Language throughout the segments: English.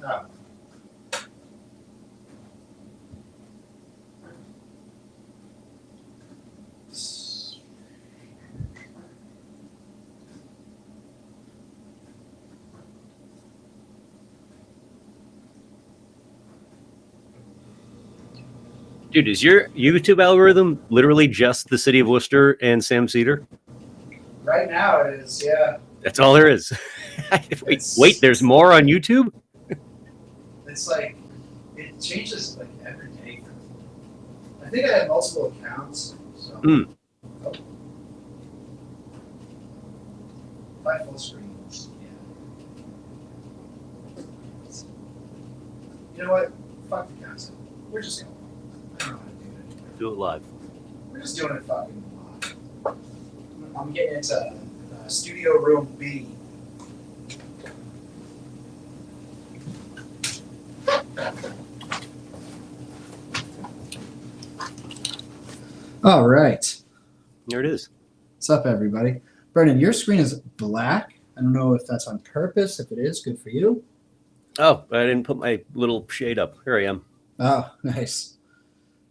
Oh. Dude, is your YouTube algorithm literally just the city of Worcester and Sam Cedar? Right now it is, yeah. That's all there is. Wait, there's more on YouTube? It's like, it changes like every day. I think I have multiple accounts, so. Oh. 5 full screens, yeah. You know what? Fuck the concept. We're just going. I don't know how to do it. Do it live. We're just doing it fucking live. I'm getting into Studio Room B. All right. There it is. What's up, everybody? Brendan, your screen is black. I don't know if that's on purpose. If it is, good for you. Oh, I didn't put my little shade up. Here I am. Oh, nice.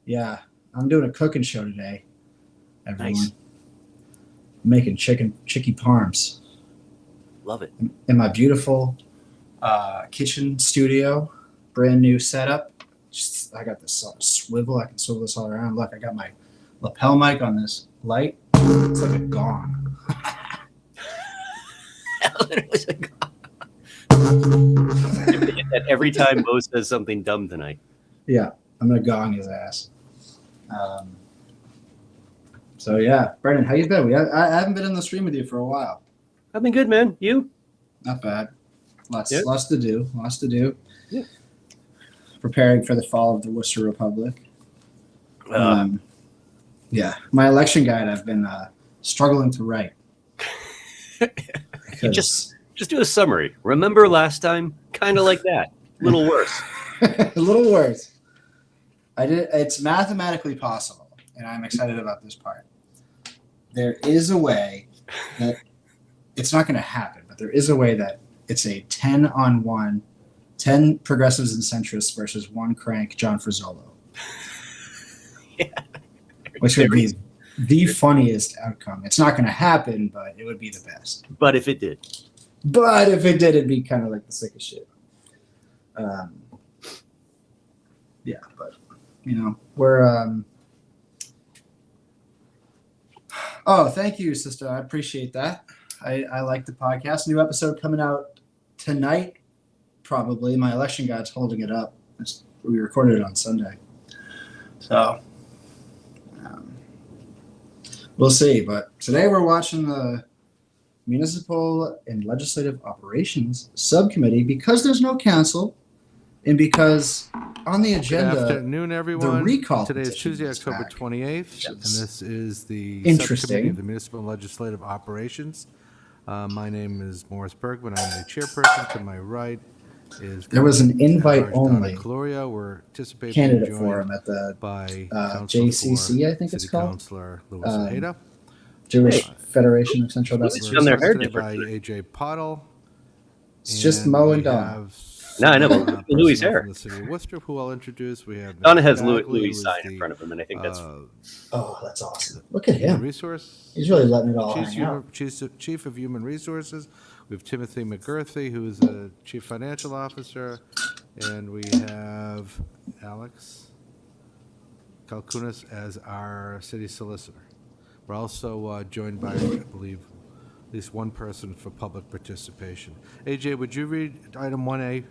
Yeah, I'm doing a cooking show today, everyone. Nice. I'm making chicky parms. Love it. In my beautiful kitchen studio, brand new setup. I got this swivel. I can swivel this all around. Look, I got my lapel mic on this light. It's like a gong. It was a gong. Every time Moe says something dumb tonight. Yeah, I'm gonna gong his ass. So yeah, Brendan, how you been? I haven't been in the stream with you for a while. I've been good, man. You? Not bad. Lots Yeah. to do. Yeah. Preparing for the fall of the Worcester Republic. Yeah, my election guide I've been struggling to write. You just do a summary. Remember last time? Kind of like that. A little worse. A little worse. It's mathematically possible, and I'm excited about this part. There is a way that it's not going to happen, but there is a way that it's a 10-on-1, 10 progressives and centrists versus 1 crank John Frisolo. Yeah. Which would be the funniest outcome. It's not going to happen, but it would be the best. But if it did. It'd be kind of like the sickest shit. Yeah, but we're. Oh, thank you, sister. I appreciate that. I like the podcast. New episode coming out tonight, probably. My election guide's holding it up. We recorded it on Sunday, so we'll see. But today we're watching the Municipal and Legislative Operations Subcommittee because there's no council and because on the agenda, good afternoon, everyone. the recall Today is petition Tuesday, is October back. 28th, Yes. and this is the Interesting. Subcommittee of the Municipal and Legislative Operations. My name is Moe Bergman. I'm the chairperson. To my right is There was an invite-only Gloria. We're anticipating candidate being for joined him at the by JCC, I think it's City called. Councilor Louis Ojeda. Jewish Federation of Central Louis Baptist on their hair Today different by today. AJ Pottle. It's just Moe and we Donna. have No, I know, but some, Louis' personnel hair. from the city of Worcester, who I'll introduce. We have Donna Mr. has Bagley, Louis' who's sign in the, front of him, and I think that's. Oh, that's awesome. Look at Human him. Resource. He's really letting it all hang out. Chief of Human Resources. We have Timothy McGurthy, who is the Chief Financial Officer. And we have Alex Kalkunas as our City Solicitor. We're also joined by, I believe, at least one person for public participation. AJ, would you read item 1A?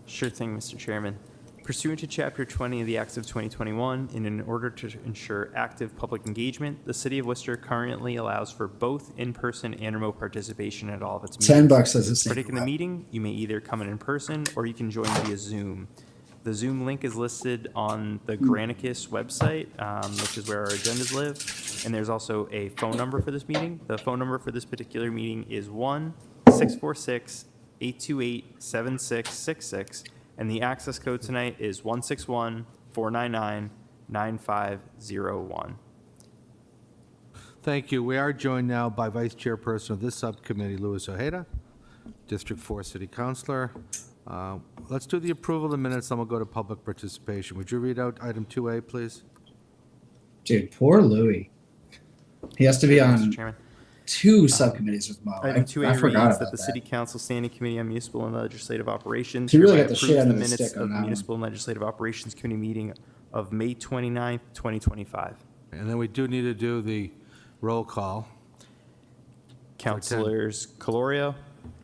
Sure thing, Mr. Chairman. Pursuant to Chapter 20 of the Acts of 2021, and in order to ensure active public engagement, the City of Worcester currently allows for both in-person and remote participation at all of its meetings. $10 says it's For taking the meeting, you may either come in person or you can join via Zoom. The Zoom link is listed on the Granicus website, which is where our agendas live. And there's also a phone number for this meeting. The phone number for this particular meeting is 1-646-828-7666. And the access code tonight is 161-499-9501. Thank you. We are joined now by Vice Chairperson of this subcommittee, Louis Ojeda, District 4 City Councilor. Let's do the approval of the minutes, then we'll go to public participation. Would you read out item 2A, please? Dude, poor Louis. He has to be Mr. on Chairman. 2 subcommittees with Mo. Item I 2A forgot reads about that the City Council Standing Committee on Municipal and Legislative Operations He really hereby got the shit approves out the of the minutes stick on of that the one. Municipal and Legislative Operations Committee meeting of May 29th, 2025. And then we do need to do the roll call. Councilors Calorio,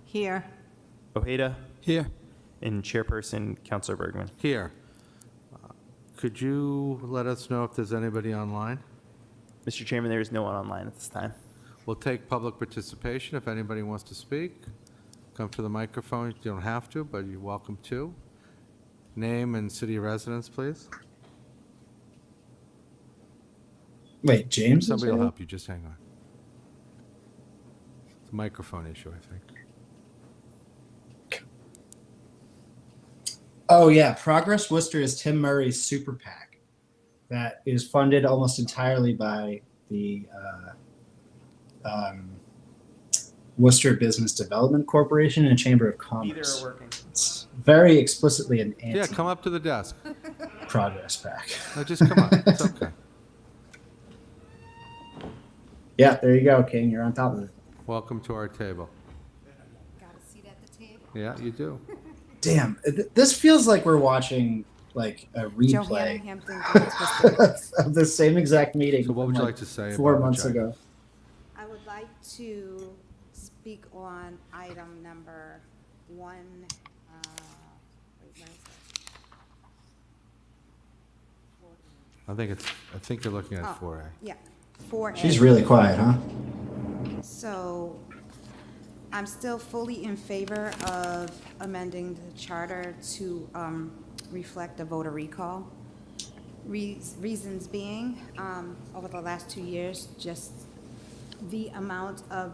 Here. Ojeda, Here. and Chairperson Councilor Bergman. Here. Could you let us know if there's anybody online? Mr. Chairman, there is no one online at this time. We'll take public participation. If anybody wants to speak, come to the microphone. You don't have to, but you're welcome to. Name and city of residence, please. Wait, James? is Somebody will here? help you. Just hang on. It's a microphone issue, I think. Oh yeah, Progress Worcester is Tim Murray's super PAC that is funded almost entirely by the Worcester Business Development Corporation and Chamber of Commerce. working. It's very explicitly an Yeah, come up to the desk. anti-Progress PAC. No, just come on. It's okay. Yeah, there you go, King. You're on top of it. Welcome to our table. Got a seat at the table. Yeah, you do. Damn, this feels like we're watching like a Johanna replay Hampton Dance was the of the same exact meeting. So what would from, you like to say 4 about months which item? ago? I would like to speak on item number 1. Wait, where is it? I think you're looking at Oh, 4A. Yeah, 4A. She's really quiet, huh? So I'm still fully in favor of amending the charter to reflect a voter recall. Reasons being, over the last 2 years, just the amount of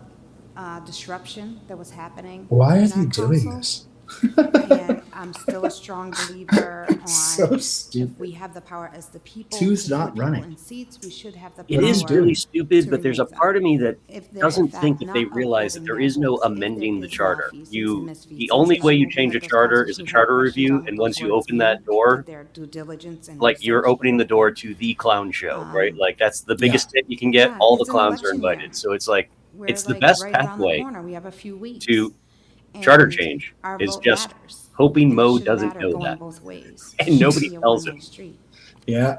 disruption that was happening. Why in is our he doing council. this? And I'm still a strong believer on So if stupid. we have the power as the people. Two's to not put people running. in seats, we should have the It power. is really stupid, to but there's a remove them. part of me that If they're doesn't in fact think if they not realize that upholding there is no their oaths, if amending there the is charter. malfeasance You, and the misfeasance, only and way you they change a have those charter clauses is a who have charter questions review, on and it once you before it's open that viewed, door, did their due diligence and like you're research. opening the door to the clown show, right? Like that's the biggest hit you can get. Yeah, All the it's an clowns are election year. invited, so it's like We're it's the like best right around the pathway corner. We have a few weeks. to charter And change our is vote just matters. hoping And it Mo should doesn't matter know going that. both ways. And It nobody shouldn't be a tells one-way him. street. Yeah.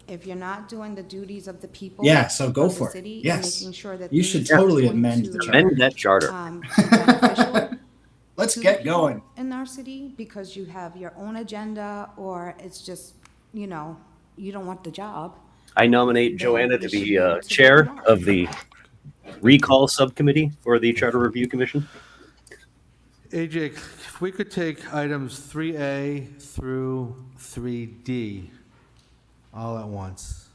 If you're not doing the duties of the people. Yeah, so go of the for it. city and Yes. making sure that You things should are totally going amend to, the charter. Amend that charter. be beneficial Let's to the get people going. in our city, because you have your own agenda, or it's just, you don't want the job. I nominate Joanna to be chair of the recall subcommittee for the Charter Review Commission. AJ, if we could take items 3A through 3D all at once.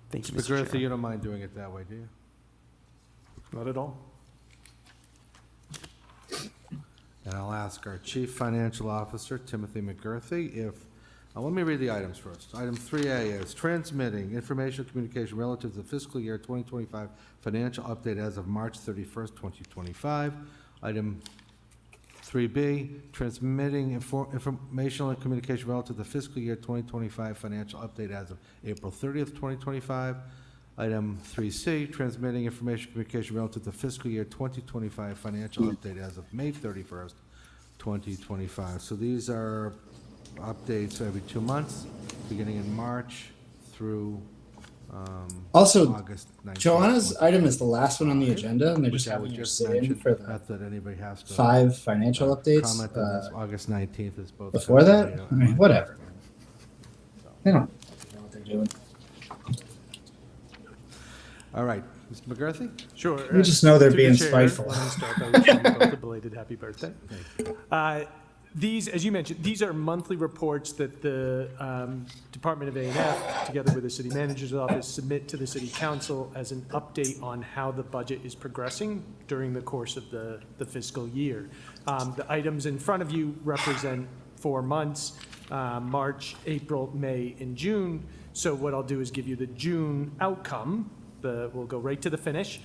Thank you, Mr. Mr. Chair. McGurthy, you don't mind doing it that way, do you? Not at all. And I'll ask our Chief Financial Officer, Timothy McGurthy, if, let me read the items first. Item 3A is transmitting information communication relative to the fiscal year 2025 financial update as of March 31st, 2025. Item 3B, transmitting informational and communication relative to the fiscal year 2025 financial update as of April 30th, 2025. Item 3C, transmitting information communication relative to the fiscal year 2025 financial update as of May 31st, 2025. So these are updates every 2 months, beginning in March through Also, August 19th. Joanna's item is the last one on the agenda, and they're just Which I having would her just sit in mention, for the not that anybody has to 5 financial updates. comment on this. August 19th is both. Before that? Saturday, I mean, whatever. They don't know what they're doing. All right, Mr. McGurthy? Sure. We just know they're through the being chair, spiteful. Let me start by wishing you both a belated happy birthday. These, as you mentioned, these are monthly reports that the Department of A&F, together with the City Manager's Office, submit to the City Council as an update on how the budget is progressing during the course of the fiscal year. The items in front of you represent 4 months, March, April, May, and June. So what I'll do is give you the June outcome, we'll go right to the finish,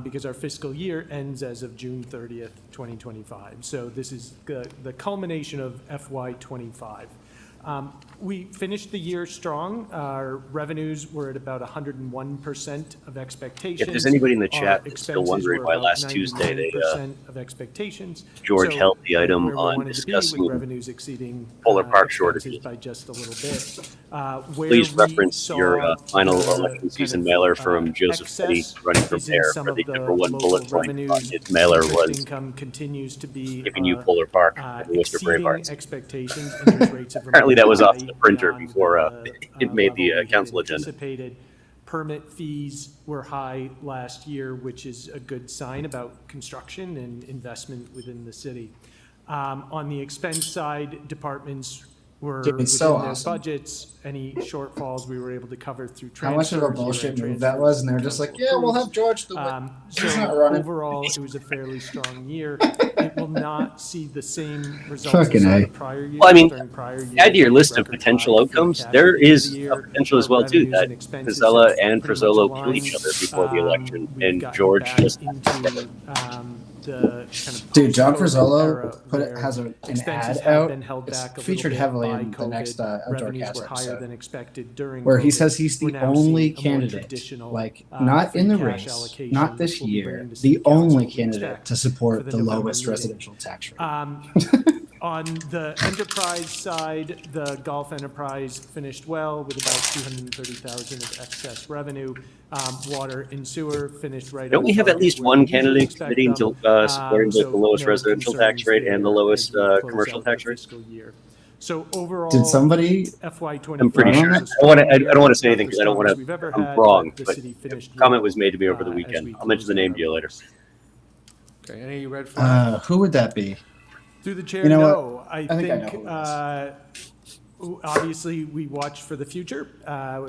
because our fiscal year ends as of June 30th, 2025. So this is the culmination of FY '25. We finished the year strong. Our revenues were at about 101% of expectations. If there's anybody in the Our chat that's still expenses wondering were why about last Tuesday 99% of expectations. George So held the item where we on wanted to be discussing with revenues exceeding Polar Park expenses shortages. by just a little bit. Where Please we reference your saw final the election kind season of, mailer from Joseph Petty excess running for is in mayor, some where the of the number one local bullet point on revenues. his mailer Interest was income continues to be giving you Polar Park and the Worcester exceeding Bravehearts. expectations. Interest rates have Apparently that was remained off the high printer beyond before it made the level we had council agenda. anticipated. Permit fees were high last year, which is a good sign about construction and investment within the city. On the expense side, departments were Dude, within it's so their awesome. budgets. Any shortfalls we were able to cover through How much of a transfers, bullshit year-end move that was, and they're just like, council yeah, we'll approves. have George do it. He's not So running. overall, it was a fairly strong year. It will not see the same results as Fucking some of A. the prior years. Well, I mean, During prior years, add to your list of record potential high free outcomes. cash There at the end of is the a year. potential as Our well, too, revenues that and expenses Priscilla have and pretty much Frizzolo kill aligned. each other before the election, We've and gotten George back just into the kind of Dude, John post-COVID era Frizzolo has an expenses ad have out. been held It's back a little featured bit heavily by in the next COVID. Outdoor Revenues Cast were higher episode, than expected during where he COVID. says he's We're the now only seeing a more candidate, traditional, like not in free the cash race, allocation not this we'll be year, bringing to city the council, only we candidate expect, to for support the the November lowest meeting. residential tax rate. On the enterprise side, the golf enterprise finished well with about 230,000 of excess revenue. Water and sewer finished right. Don't on we have at target least where one we usually candidate expect committing them. to supporting both So the lowest no residential tax concerns rate and the there lowest as we close commercial out the tax rate? fiscal year. So overall, Did somebody? FY '25 I'm pretty sure. was a I strong don't year, want to say not anything the because I don't want strongest we've ever to. I'm had, wrong, the but city finished a comment well, was made to me over the as weekend. we I'll mention the closed out name our to you later. books. Okay, any red flags? Who would that be? Through the chair, You know what? no. I think I know think, who it obviously, we watch for the future.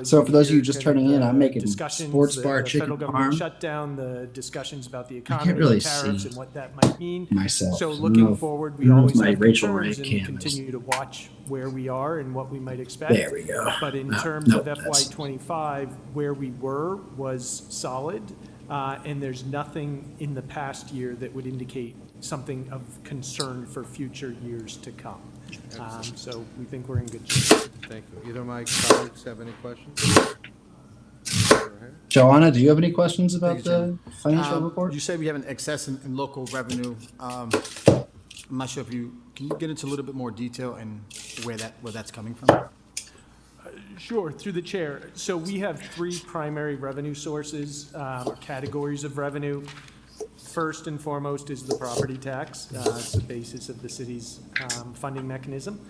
So for those of you hear just kind of turning in, I'm the making discussions, sports the- bar the chicken federal government parm. shutdown, the discussions about the can't economy, really tariffs, see and what that might mean. myself. So I don't know looking if- forward, I we don't know if always my have Rachel concerns Ray and cam is- continue to watch where we are and what we might expect. There we go. But in No, terms no, of FY that's- '25, where we were was solid, and there's nothing in the past year that would indicate something of concern for future years to come. So we think we're in good shape. Thank you. Either of my colleagues have any questions? Go ahead. Joanna, do you have any questions about Thank you, the Jim. financial report? You say we have an excess in local revenue. I'm not sure if can you get into a little bit more detail and where that's coming from? Sure, through the chair. So we have three primary revenue sources, categories of revenue. First and foremost is the property tax. It's the basis of the city's funding mechanism.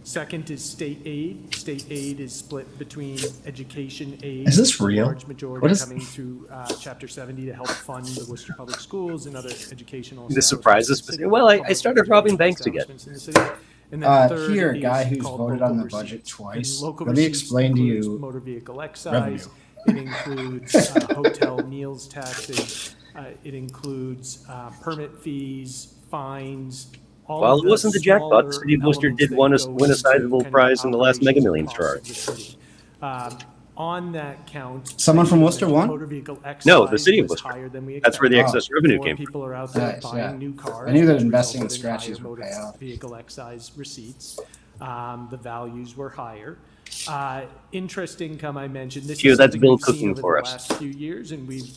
Second is state aid. State aid is split between education aid. Is this a real? large What majority is- coming through Chapter 70 to help fund the Worcester Public Schools and other educational This surprises establishments in the me. city, Well, I public started educational robbing banks again. establishments in the city. And then third Here, a is guy who's called voted on the local budget receipts. twice. And local Let me receipts explain to includes you motor vehicle excise. revenue. It includes hotel meals taxes. It includes permit fees, fines. All Well, of it wasn't the jackpot. smaller City of Worcester elements did that win a go sizable into kind of prize in the last Mega operations Millions costs draw. of the city. On that count, Someone from I Worcester mentioned won? Motor vehicle excise No, the city of was Worcester. higher than we That's where the expected. excess revenue More came from. people are out there Nice, buying yeah. new cars. I knew that which investing in resulted in scratchies higher would motor pay off. Vehicle excise receipts. The values were higher. Interest income, I mentioned. This Hugh, is that's something Bill we've seen cooking over for the us. last few years, and we've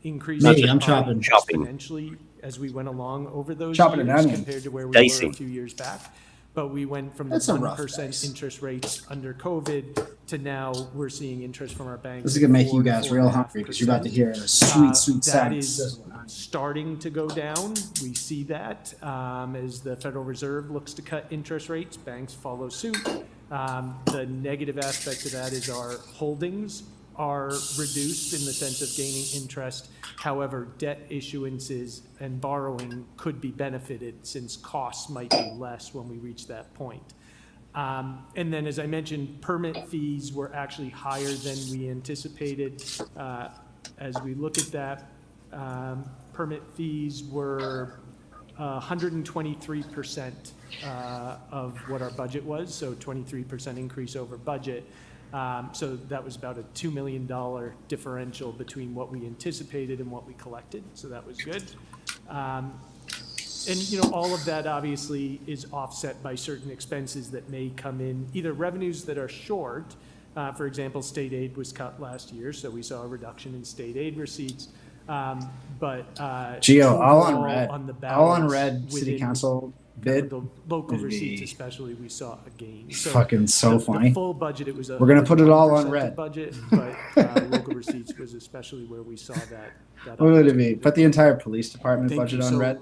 increased Maybe, it I'm by chopping. Chopping. exponentially as we went along over those Chopping an years onion. compared to where we Dicing. were a few years back. But we went from the That's a rough 1% dice. interest rates under COVID to now we're seeing interest from our banks. This is gonna make you at guys real 4 to hungry because you're about to hear a 4.5%. sweet That sound. is starting to go down. We see that as the Federal Reserve looks to cut interest rates, banks follow suit. The negative aspect of that is our holdings are reduced in the sense of gaining interest. However, debt issuances and borrowing could be benefited since costs might be less when we reach that point. And then, as I mentioned, permit fees were actually higher than we anticipated. As we look at that, permit fees were 123% of what our budget was, so 23% increase over budget. So that was about a $2 million differential between what we anticipated and what we collected, so that was good. And, you know, all of that obviously is offset by certain expenses that may come in, either revenues that are short. For example, state aid was cut last year, so we saw a reduction in state aid receipts. Geo, all on overall, red. on the All on balance red city within council kind of bid. the local would receipts be especially, we saw a gain. fucking so the funny. full budget, it was a. We're gonna put it all on 1% of red. Budget, but local receipts was especially where we saw that. What would it opportunity. be? Put the entire police department Thank budget you. on So, red?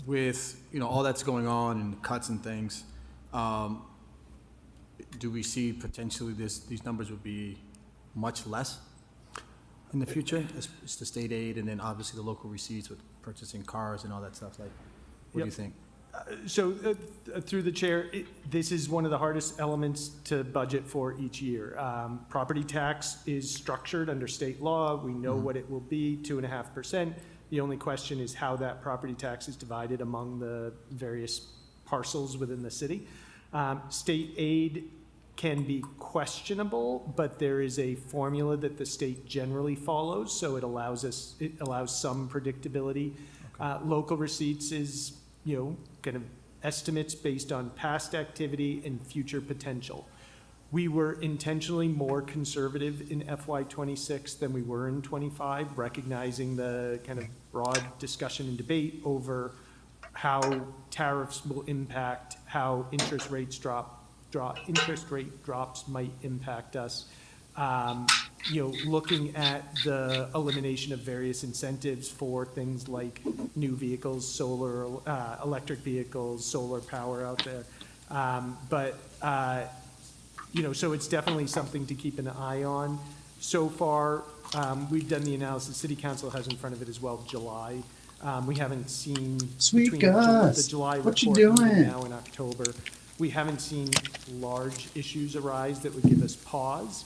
with, you know, all that's going on and cuts and things, do we see potentially these numbers would be much less in the future? It's the state aid and then obviously the local receipts with purchasing cars and all that stuff, like, what do you Yep. think? So through the chair, this is one of the hardest elements to budget for each year. Property tax is structured under state law. We know what it will be, 2.5%. The only question is how that property tax is divided among the various parcels within the city. State aid can be questionable, but there is a formula that the state generally follows, so it allows some predictability. Local receipts is, you know, kind of estimates based on past activity and future potential. We were intentionally more conservative in FY '26 than we were in '25, recognizing the kind of broad discussion and debate over how tariffs will impact, how interest rate drops might impact us. You know, looking at the elimination of various incentives for things like new vehicles, solar, electric vehicles, solar power out there. You know, so it's definitely something to keep an eye on. So far, we've done the analysis, City Council has in front of it as well, July. We haven't seen. Sweet between Gus, the July what you report and doing? now in October, we haven't seen large issues arise that would give us pause.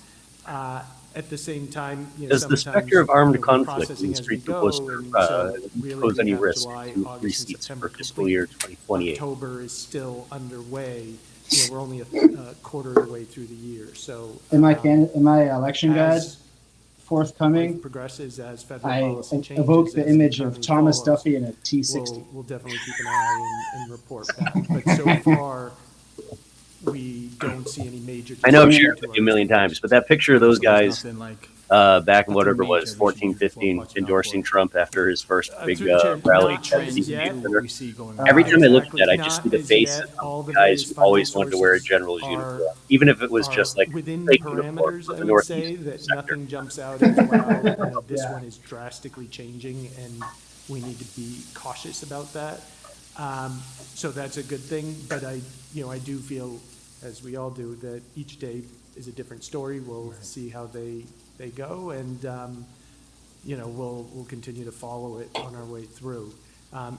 At the same time, you know, Does the sometimes, specter of armed you know, we're conflict in processing the as we street go, pose and so really pose any we have risk July, to August, and receipts September for fiscal complete. year 2028? October is still underway. You know, we're only a quarter of the way through the year, so. In my election guide as forthcoming, life progresses, as federal I policy changes. evoke the as image of economy Thomas follows, Duffy in a T-60. We'll definitely keep an eye and report back. But so far, we don't see any major. I know I've disruption shared to it with our you a million business. times, but that picture of those So there's guys nothing like- back in whatever it was, Nothing 14, major we should 15, watch out endorsing for. Trump after his first big through the chair, rally. not at the trends DC yet. Center. We see going on. Every time I look at that, I Exactly. just Not see the as faces yet. All of the guys various who always funding wanted to wear a sources general's are- uniform, even if it was are just like within fake uniform parameters, for I the would say, Northeast that sector. nothing jumps out as wow. You know, this Yeah. one is drastically changing, and we need to be cautious about that. So that's a good thing, but I do feel, as we all do, that each day is a different story. We'll see how they go, and we'll continue to follow it on our way through.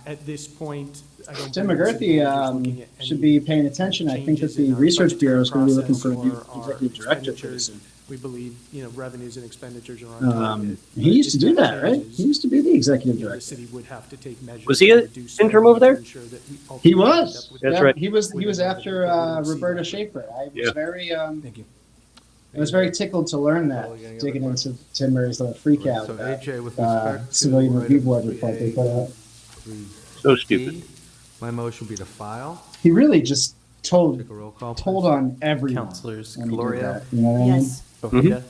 At this point, I don't. Tim believe the city manager's McGurthy looking at should any be paying attention. I think that changes the in our Research Bureau is going to be looking budgetary for a new process or our executive director pretty expenditures. soon. We believe, revenues and expenditures are on target. He used to do If that, right? changes, He used to be the executive the director. city would have to take measures. Was he to an reduce interim spending over there? to ensure that we He ultimately end was. up with That's Yeah, right. He was after Roberta Schaefer. I was Yeah. very Thank you. I was very tickled to learn that, digging into Tim Murray's little freak out So about, AJ, with respect to civilian review board item report they put out. 3A, So stupid. 3B, my motion would be to file. He really just told Take a roll call, told please. on everyone. Councilors when he did Gloria? that, you know what I mean? Yes. Boveda?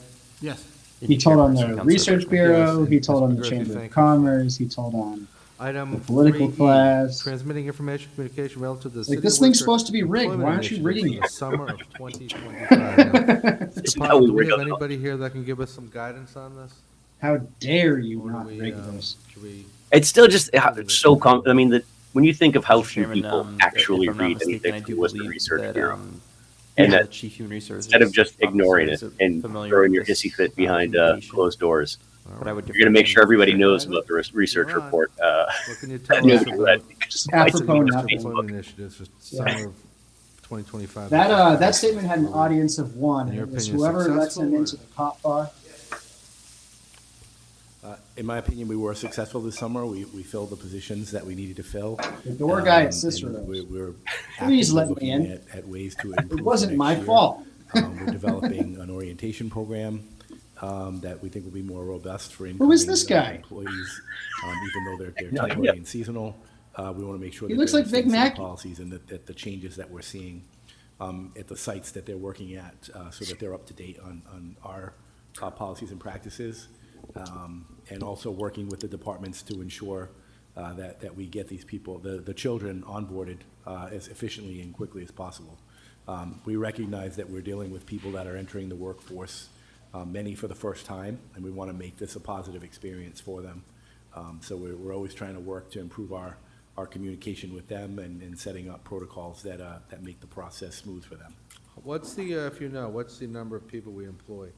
Yes. He told on the Chairperson, Councilor Research Bergman. Bureau, Yes, he told on the Mr. Chamber Murphy, of thank you. Commerce, he told on Item the political 3E, class. Transmitting information communication relative to the Like, city. this thing's worker supposed to be rigged. employment Why aren't you initiatives reading for the it? Summer of 2025. This is Mr. how Powell, we do we rig have up. anybody here that can give us some guidance on this? How dare you Or do not we, rig this? should we? It's still just so I mean, when you think of how Mr. few Chairman, people if actually I'm not read mistaken, I anything do from Worcester believe Research that, Bureau, the and that Chief Human Resources instead of just ignoring it officer is and familiar throwing with your this, hissy fit behind communication, closed doors, but I would you're going to make defer sure everybody Sure. knows about the research Hold on. report. What can you tell news us we about read. Just Why apropos somebody nothing. employment initiatives for summer of 2025? That statement had an audience of one. In your It was opinion, whoever lets him successful, into the cop bar. In my opinion, we were successful this summer. We filled the positions that we needed to fill. The door guy at And Cicero's. We're Please actively let me looking in. at ways to improve It wasn't next my year. fault. We're developing an orientation program that we think will be more robust for incoming Who is this guy? employees, even though they're No temporary idea. and seasonal. We want to make sure He that looks they like Big understand Mac. city policies and that the changes that we're seeing at the sites that they're working at, so that they're up to date on our policies and practices, and also working with the departments to ensure that we get these people, the children onboarded as efficiently and quickly as possible. We recognize that we're dealing with people that are entering the workforce, many for the first time, and we want to make this a positive experience for them. So we're always trying to work to improve our communication with them and setting up protocols that make the process smooth for them. What's the, if you know, what's the number of people we employ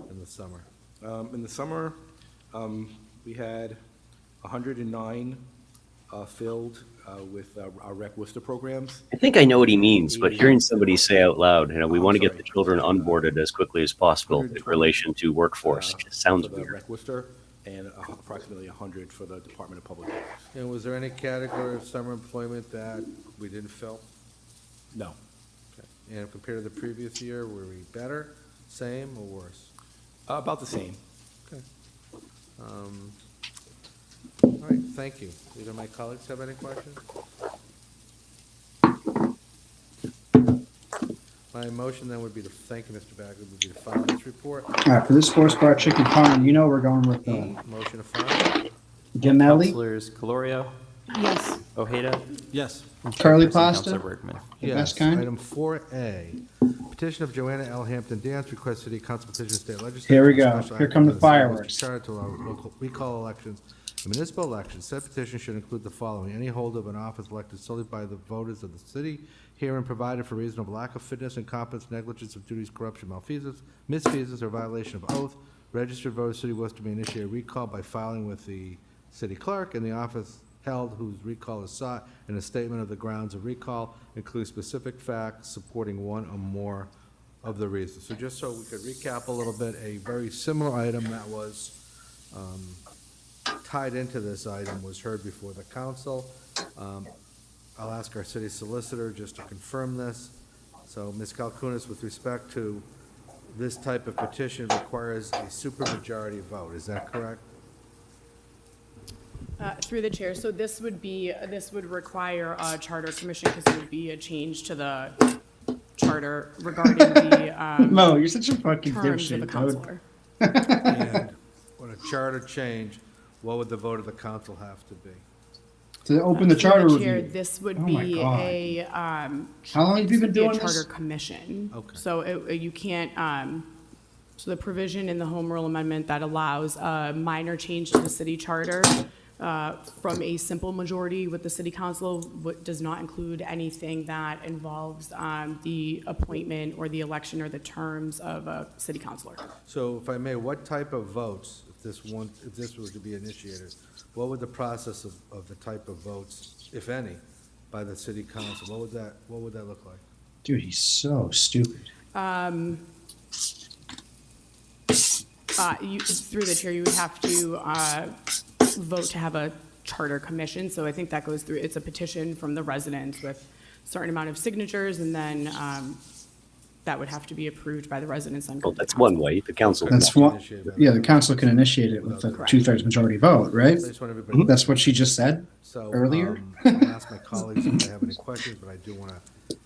in the summer? In the summer, we had 109 filled with our Rec Worcester programs. I think I know what he means, but hearing somebody say out loud, we want to get the children onboarded as quickly as possible in relation to workforce, just sounds For the weird. Rec Worcester, and approximately 100 for the Department of Public Works. And was there any category of summer employment that we didn't fill? No. Okay. And compared to the previous year, were we better, same, or worse? About the same. Okay. All right, thank you. Either of my colleagues have any questions? My motion then would be to, thank you, Mr. Bagley, would be to file this report. All right, for this sports bar chicken farm, you know we're going with E, motion to file. Gemelli, Councilors Calorio, Yes. Ojeda, Yes. and Carly Chairperson Pasta? Councilor Bergman. the Yes, best kind. item 4A, petition of Joanna L. Hampton Dance requests City Council petition state legislature. Here we go. special Here act come the of fireworks. Charter to allow local recall elections and municipal elections. Said petition should include the following: any holder of an office elected solely by the voters of the city, herein provided for reason of lack of fitness, incompetence, negligence of duties, corruption, malfeasance, misfeasance, or violation of oath, registered voter of the city was to may initiate a recall by filing with the city clerk, and the office held whose recall is sought, and a statement of the grounds of recall, including specific facts supporting one or more of the reasons. So just so we could recap a little bit, a very similar item that was tied into this item was heard before the council. I'll ask our city solicitor just to confirm this. So, Ms. Kalkunas, with respect to this type of petition requires a supermajority vote, is that correct? Through the chair, so this would require a charter commission because it would be a change to the charter regarding the Mo, you're such a fucking terms of the dipshit, dude. counselor. And when a charter change, what would the vote of the council have to be? To open the Through charter chair, review. this would Oh my be God. a, How long have you been be a doing charter this? commission. Okay. So you can't, so the provision in the home rule amendment that allows a minor change to the city charter from a simple majority with the city council does not include anything that involves the appointment or the election or the terms of a city councilor. So if I may, what type of votes, if this were to be initiated, what would the process of the type of votes, if any, by the city council, what would that look like? Dude, he's so stupid. Through the chair, you would have to vote to have a charter commission. So I think that goes through, it's a petition from the residents with a certain amount of signatures, and then that would have to be approved by the residents. Well, that's one way. The council. That's one, yeah, the council can initiate it with a Correct. 2/3 majority vote, right? I just want everybody. That's what she just said? So, earlier. I'll ask my colleagues if they have any questions, but I do want to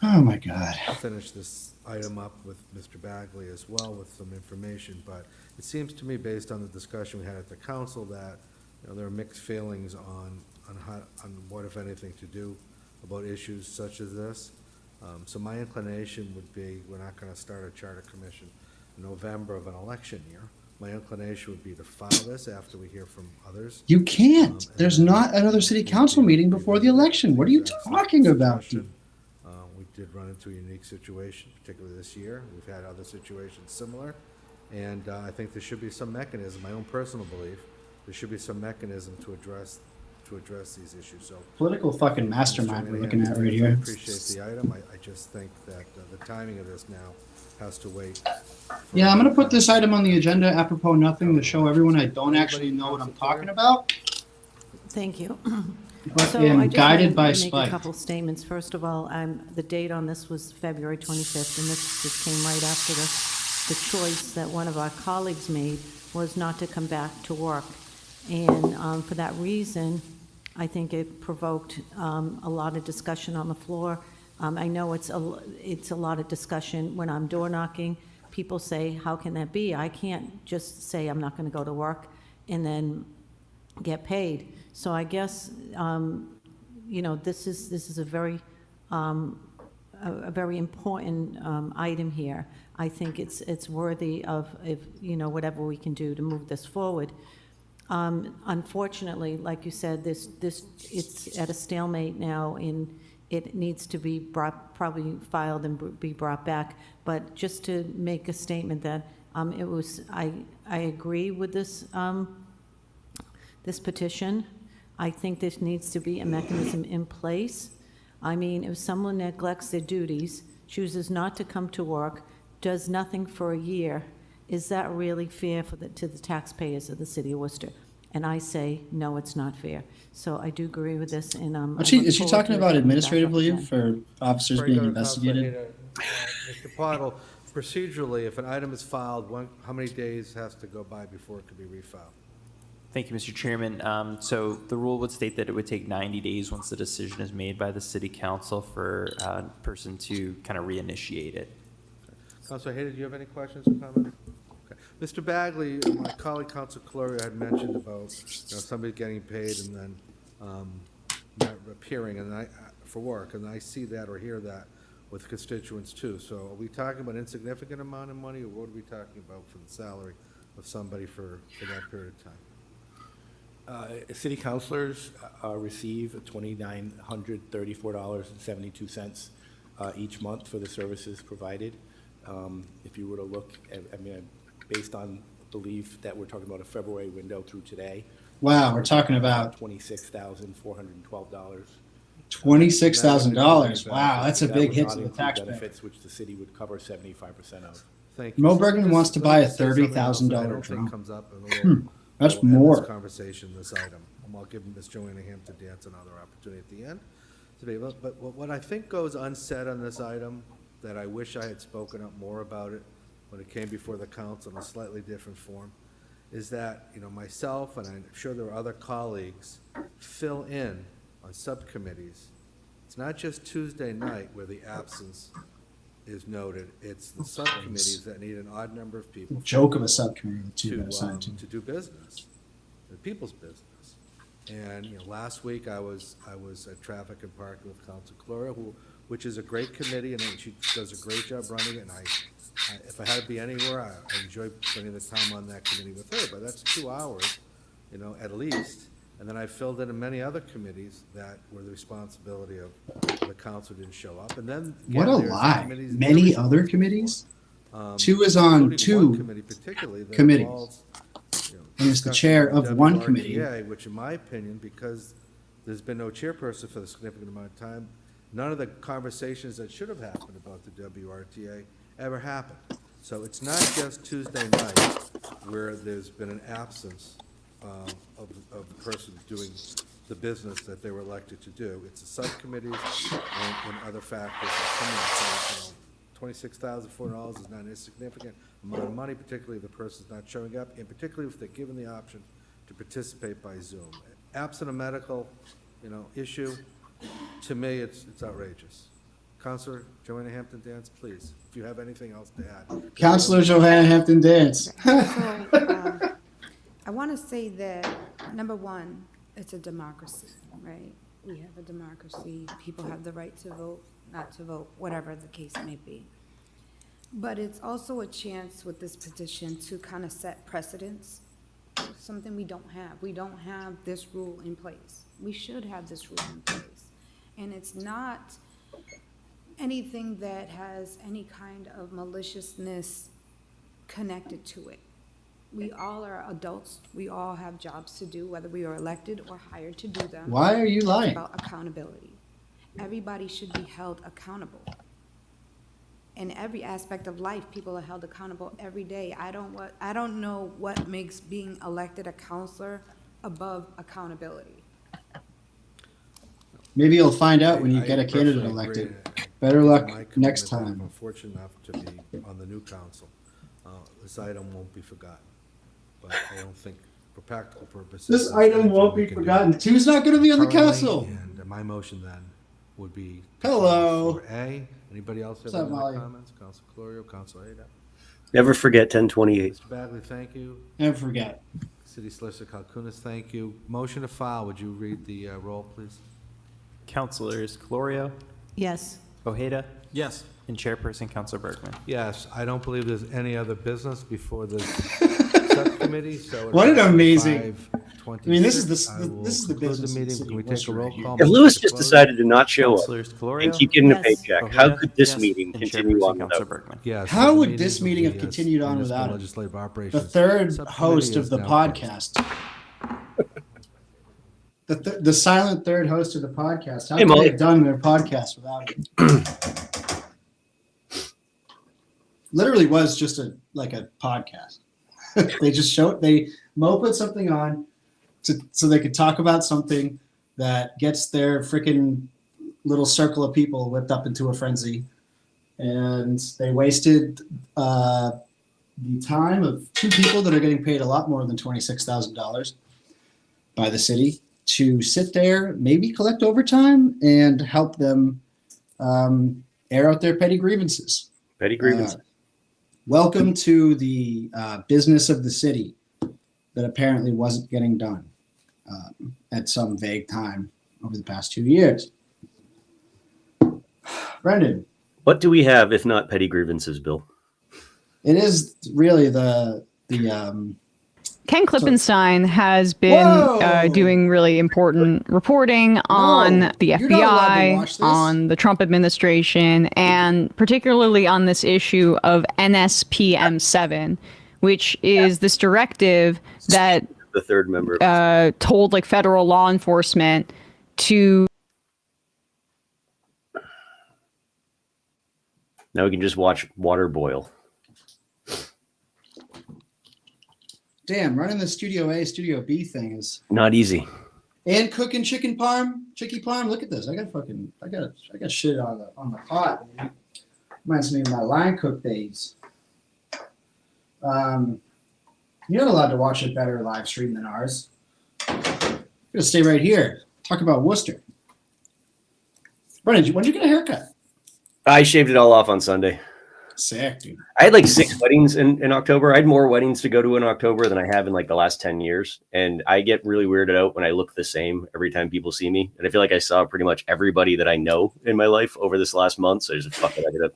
Oh, my God. finish this item up with Mr. Bagley as well with some information, but it seems to me, based on the discussion we had at the council, that, there are mixed feelings on what, if anything, to do about issues such as this. So my inclination would be, we're not going to start a charter commission in November of an election year. My inclination would be to file this after we hear from others. You can't. There's not another city council meeting before the election. What are you talking about, dude? We did run into a unique situation, particularly this year. We've had other situations similar. And I think there should be some mechanism, my own personal belief, there should be some mechanism to address these issues. So Political fucking mastermind we're looking at right here. I appreciate the item. I just think that the timing of this now has to wait. Yeah, I'm gonna put this item on the agenda apropos nothing to show everyone I don't actually know what I'm talking about. Thank you. but So am I just guided wanted by to make a spite. couple statements. First of all, the date on this was February 25th, and this came right after the choice that one of our colleagues made was not to come back to work. And for that reason, I think it provoked a lot of discussion on the floor. I know it's a lot of discussion when I'm door knocking. People say, how can that be? I can't just say I'm not going to go to work and then get paid. So I guess, this is a very important item here. I think it's worthy of, whatever we can do to move this forward. Unfortunately, like you said, it's at a stalemate now, and it needs to be probably filed and be brought back. But just to make a statement that I agree with this this petition. I think there needs to be a mechanism in place. I mean, if someone neglects their duties, chooses not to come to work, does nothing for a year, is that really fair to the taxpayers of the city of Worcester? And I say, no, it's not fair. So I do agree with this, and Is she talking about administrative leave for officers Before you being go to Council, I investigated? need Mr. Pottle, procedurally, if an item is filed, how many days has to go by before it could be refiled? Thank you, Mr. Chairman. So the rule would state that it would take 90 days once the decision is made by the city council for a person to kind of reinitiate it. Councilor Hayden, do you have any questions or comments? Okay. Mr. Bagley, my colleague, Councilor Caloria, had mentioned about somebody getting paid and then not appearing for work, and I see that or hear that with constituents too. So are we talking about an insignificant amount of money, or what are we talking about for the salary of somebody for that period of time? City councilors receive $2,934.72 each month for the services provided. If you were to look at, based on belief that we're talking about a February window through today. Wow, we're talking about $26,412. $26,000. Wow, that's a That big would hit not to the include taxpayer. benefits, which the city would cover 75% of. Thank you. Moe Bergman wants to buy a Let me say something else that I $30,000 don't think drone. comes up, and That's we'll end more. this conversation, this item, and I'll give Ms. Joanna Hampton Dance another opportunity at the end today. But what I think goes unsaid on this item, that I wish I had spoken up more about it when it came before the council in a slightly different form, is that, myself, and I'm sure there are other colleagues, fill in on subcommittees. It's not just Tuesday night where the absence is noted, it's the subcommittees that need an odd number of people. Joke of a subcommittee with two guys assigned to. To do business, the people's business. And, last week I was at Traffic and Parking with Council Cloria, which is a great committee, and she does a great job running it, and if I had to be anywhere, I enjoy spending the time on that committee with her, but that's 2 hours, at least. And then I filled in many other committees that were the responsibility of the council didn't show up. And then What again, a there's the lie. committees Many they're other responsible committees? for. Two is on Including one two committee particularly that committees. involves, And is the discussion chair with of one WRTA, committee. Which in my opinion, because there's been no chairperson for a significant amount of time, none of the conversations that should have happened about the WRTA ever happened. So it's not just Tuesday night where there's been an absence of the person doing the business that they were elected to do. It's the subcommittees and other factors that come in. So, $26,400 is not an insignificant amount of money, particularly if the person's not showing up, and particularly if they're given the option to participate by Zoom. Absent a medical, issue, to me, it's outrageous. Councilor Joanna Hampton Dance, please, if you have anything else to add. Counselor Johanna Hampton Dance. I want to say that, number one, it's a democracy, right? We have a democracy. People have the right to vote, not to vote, whatever the case may be. But it's also a chance with this petition to kind of set precedents, something we don't have. We don't have this rule in place. We should have this rule in place. And it's not anything that has any kind of maliciousness connected to it. We all are adults. We all have jobs to do, whether we are elected or hired to do them. Why are you It's lying? about accountability. Everybody should be held accountable. In every aspect of life, people are held accountable every day. I don't know what makes being elected a counselor above accountability. Maybe you'll find out when you I get a candidate personally elected. agree. Better In luck my next commitment, time. I'm fortunate enough to be on the new council. This item won't be forgotten, but I don't think for practical purposes. This there's item anything won't we be can do forgotten. Two's not going to be on the currently, council. And my motion then would be. to Hello. file for A. Anybody else have What's up, any other Molly? comments? Council Clorio, Council Ada. Never forget 1028. Mr. Bagley, thank you. Never forget. City Solicitor Kalkunas, thank you. Motion to file, would you read the roll, please? Councilors Clorio, Yes. Ojeda, Yes. and Chairperson Councilor Bergman. Yes, I don't believe there's any other business before this subcommittee, so. What an amazing- 5:26, I mean, this is I will the conclude business of the meeting. city Can we of take a Worcester roll right here. call? If Motion Lewis to just close? decided to not show up Councilors Clorio, and keep getting a Yes. paycheck, how Ojeda, could this yes, meeting and continue Chairperson on Councilor without? Bergman. Yes. How the would meeting this of meeting the, have continued on Municipal without it? Legislative The Operations. third Subcommittee host of is the now closed. podcast. The silent third host of the podcast. How Hey, could Molly. they have done their podcast without it? Literally was just a podcast. They just Mo put something on so they could talk about something that gets their freaking little circle of people whipped up into a frenzy, and they wasted the time of two people that are getting paid a lot more than $26,000 by the city to sit there, maybe collect overtime and help them air out their petty grievances. Petty grievance. Welcome to the business of the city that apparently wasn't getting done at some vague time over the past 2 years. Brendan, What do we have if not petty grievances, Bill? it is really the Ken Klippenstein has been Whoa! doing really important reporting on the you're not allowed to FBI, watch this. on the Trump administration, and particularly on this issue of NSPM 7, which is this directive that The third member. told federal law enforcement to. Now we can just watch water boil. damn running the Studio A, Studio B thing is Not easy. and cooking chicken parm. Look at this. I got shit on the pot. Man. Reminds me of my line cook days. You're not allowed to watch a better live stream than ours. You're gonna stay right here. Talk about Worcester. Brendan, when did you get a haircut? I shaved it all off on Sunday. Sick, dude. I had 6 weddings in October. I had more weddings to go to in October than I have in the last 10 years. And I get really weirded out when I look the same every time people see me. And I feel like I saw pretty much everybody that I know in my life over this last month. So I just fuck it. I gotta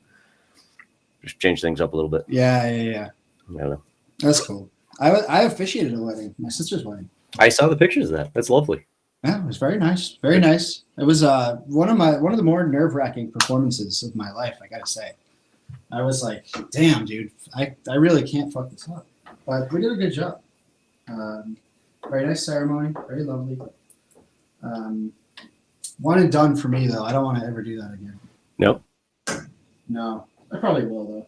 just change things up a little bit. Yeah. I don't know. That's cool. I officiated a wedding, my sister's wedding. I saw the pictures of that. That's lovely. Yeah, it was very nice. Very nice. It was one of the more nerve-wracking performances of my life, I gotta say. I was like, damn, dude, I really can't fuck this up. But we did a good job. Very nice ceremony, very lovely. One and done for me, though. I don't want to ever do that again. Nope. No, I probably will, though.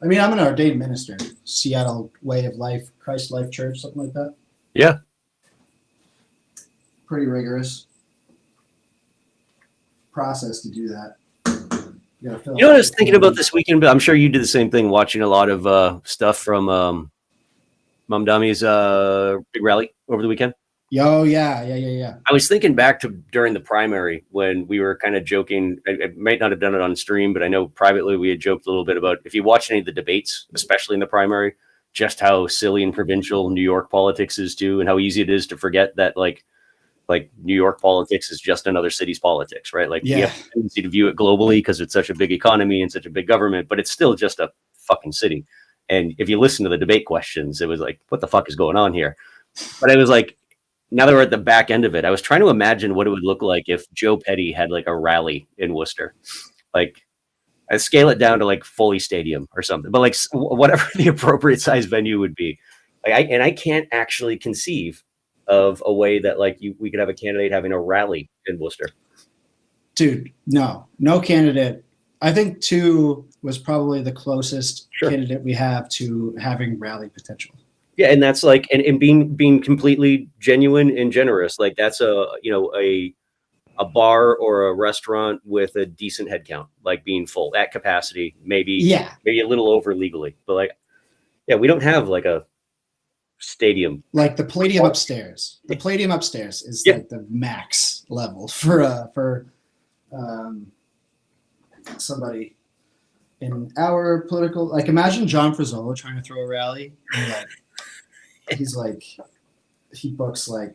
I mean, I'm an ordained minister, Seattle Way of Life, Christ Life Church, something like that. Yeah. Pretty rigorous process to do that. You gotta fill You know what I was out thinking about this weekend? But I'm sure you did the same thing, watching a lot of stuff from Mom Dami's big rally over the weekend. Yo, yeah. I was thinking back to during the primary when we were kind of joking. I might not have done it on stream, but I know privately we had joked a little bit about if you watch any of the debates, especially in the primary, just how silly and provincial New York politics is too, and how easy it is to forget that like New York politics is just another city's politics, right? We have a tendency to view it globally because it's such a big economy and such a big government, but it's still just a fucking city. And if you listen to the debate questions, it was like, what the fuck is going on here? But I was like, now that we're at the back end of it, I was trying to imagine what it would look like if Joe Petty had a rally in Worcester. I scale it down to Foley Stadium or something, but whatever the appropriate size venue would be. I can't actually conceive of a way that we could have a candidate having a rally in Worcester. Dude, no candidate. I think 2 was probably the closest candidate we have to having rally potential. Yeah, and that's and being completely genuine and generous. That's a a bar or a restaurant with a decent head count, like being full at capacity, maybe a little over legally, but like, yeah, we don't have like a stadium. Like the Palladium upstairs. The Palladium upstairs is like the max level for somebody in our political. Like, imagine John Frazzolo trying to throw a rally, and like he books like,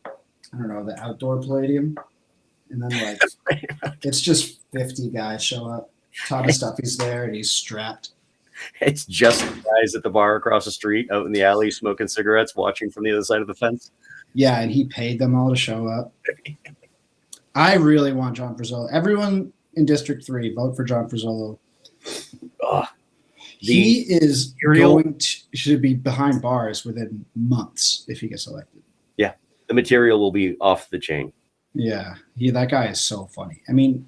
I don't know, the outdoor Palladium, and then like it's just 50 guys show up. Thomas Duffy's there, and he's strapped. It's just guys at the bar across the street, out in the alley, smoking cigarettes, watching from the other side of the fence. Yeah, and he paid them all to show up. I really want John Frazzolo. Everyone in District 3, vote for John Frazzolo. He is should be behind bars within months if he gets elected. Yeah, the material will be off the chain. Yeah, that guy is so funny. I mean,